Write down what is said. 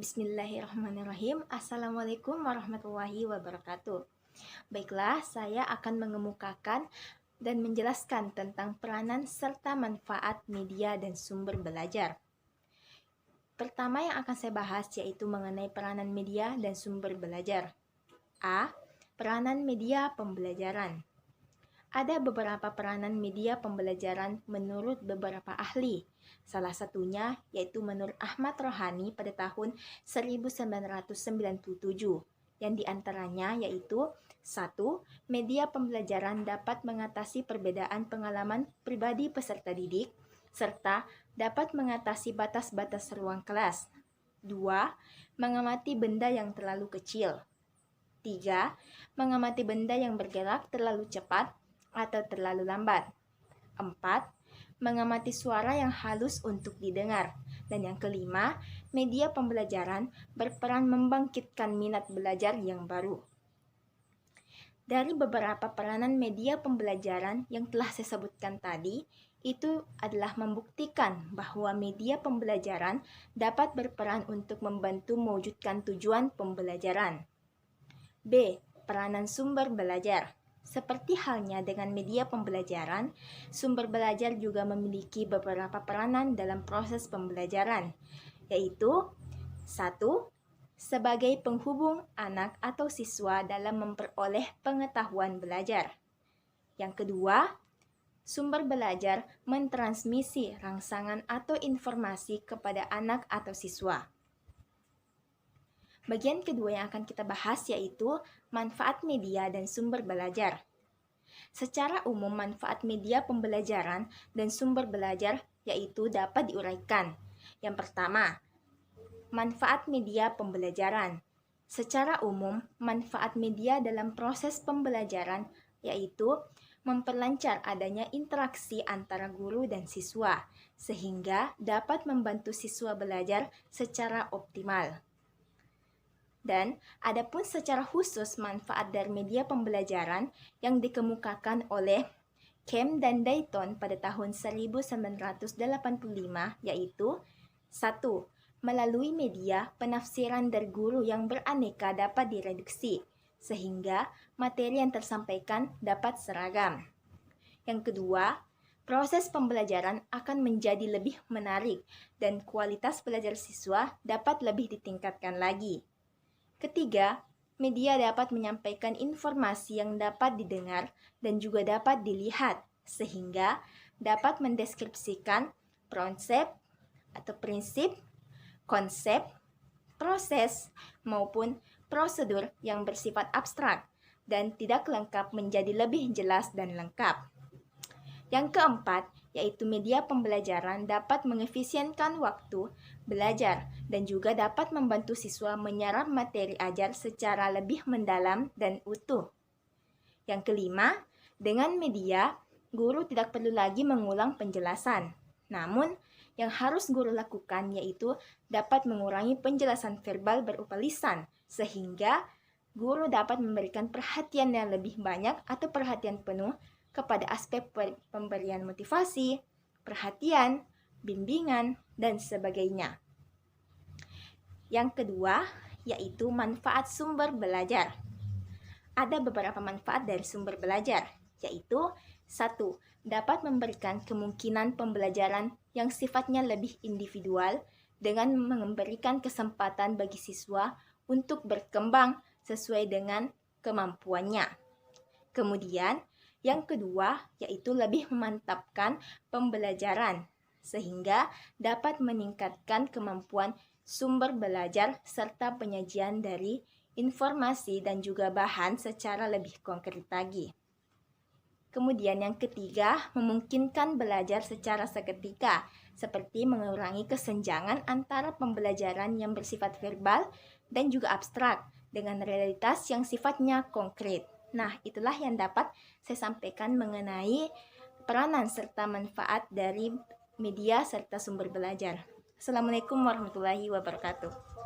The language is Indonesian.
Bismillahirrahmanirrahim. Assalamualaikum warahmatullahi wabarakatuh. Baiklah, saya akan mengemukakan dan menjelaskan tentang peranan serta manfaat media dan sumber belajar. Pertama yang akan saya bahas yaitu mengenai peranan media dan sumber belajar. A. Peranan media pembelajaran. Ada beberapa peranan media pembelajaran menurut beberapa ahli. Salah satunya yaitu menurut Ahmad Rohani pada tahun 1997, yang diantaranya yaitu 1. Media pembelajaran dapat mengatasi perbedaan pengalaman pribadi peserta didik, serta dapat mengatasi batas-batas ruang kelas. 2. Mengamati benda yang terlalu kecil. 3. Mengamati benda yang bergerak terlalu cepat atau terlalu lambat. 4. Mengamati suara yang halus untuk didengar. Dan yang kelima, media pembelajaran berperan membangkitkan minat belajar yang baru. Dari beberapa peranan media pembelajaran yang telah saya sebutkan tadi, itu adalah membuktikan bahwa media pembelajaran dapat berperan untuk membantu mewujudkan tujuan pembelajaran. B. Peranan sumber belajar. Seperti halnya dengan media pembelajaran, sumber belajar juga memiliki beberapa peranan dalam proses pembelajaran, yaitu 1. Sebagai penghubung anak atau siswa dalam memperoleh pengetahuan belajar. Yang kedua, sumber belajar mentransmisi rangsangan atau informasi kepada anak atau siswa. Bagian kedua yang akan kita bahas yaitu manfaat media dan sumber belajar. Secara umum, manfaat media pembelajaran dan sumber belajar yaitu dapat diuraikan. Yang pertama, manfaat media pembelajaran. Secara umum, manfaat media dalam proses pembelajaran yaitu memperlancar adanya interaksi antara guru dan siswa, sehingga dapat membantu siswa belajar secara optimal. Dan adapun secara khusus manfaat dari media pembelajaran yang dikemukakan oleh Kem dan Dayton pada tahun 1985 yaitu 1. Melalui media, penafsiran dari guru yang beraneka dapat direduksi, sehingga materi yang tersampaikan dapat seragam. Yang kedua, proses pembelajaran akan menjadi lebih menarik dan kualitas belajar siswa dapat lebih ditingkatkan lagi. Ketiga, media dapat menyampaikan informasi yang dapat didengar dan juga dapat dilihat, sehingga dapat mendeskripsikan konsep atau prinsip, konsep, proses, maupun prosedur yang bersifat abstrak dan tidak lengkap menjadi lebih jelas dan lengkap. Yang keempat, yaitu media pembelajaran dapat mengefisienkan waktu belajar dan juga dapat membantu siswa menyerap materi ajar secara lebih mendalam dan utuh. Yang kelima, dengan media, guru tidak perlu lagi mengulang penjelasan. Namun, yang harus guru lakukan yaitu dapat mengurangi penjelasan verbal berupa lisan, sehingga guru dapat memberikan perhatian yang lebih banyak atau perhatian penuh kepada aspek pemberian motivasi, perhatian, bimbingan, dan sebagainya. Yang kedua, yaitu manfaat sumber belajar. Ada beberapa manfaat dari sumber belajar, yaitu 1. Dapat memberikan kemungkinan pembelajaran yang sifatnya lebih individual dengan memberikan kesempatan bagi siswa untuk berkembang sesuai dengan kemampuannya. Kemudian, yang kedua, yaitu lebih memantapkan pembelajaran, sehingga dapat meningkatkan kemampuan sumber belajar serta penyajian dari informasi dan juga bahan secara lebih konkret lagi. Kemudian yang ketiga, memungkinkan belajar secara seketika, seperti mengurangi kesenjangan antara pembelajaran yang bersifat verbal dan juga abstrak dengan realitas yang sifatnya konkret. Nah, itulah yang dapat saya sampaikan mengenai peranan serta manfaat dari media serta sumber belajar. Assalamualaikum warahmatullahi wabarakatuh.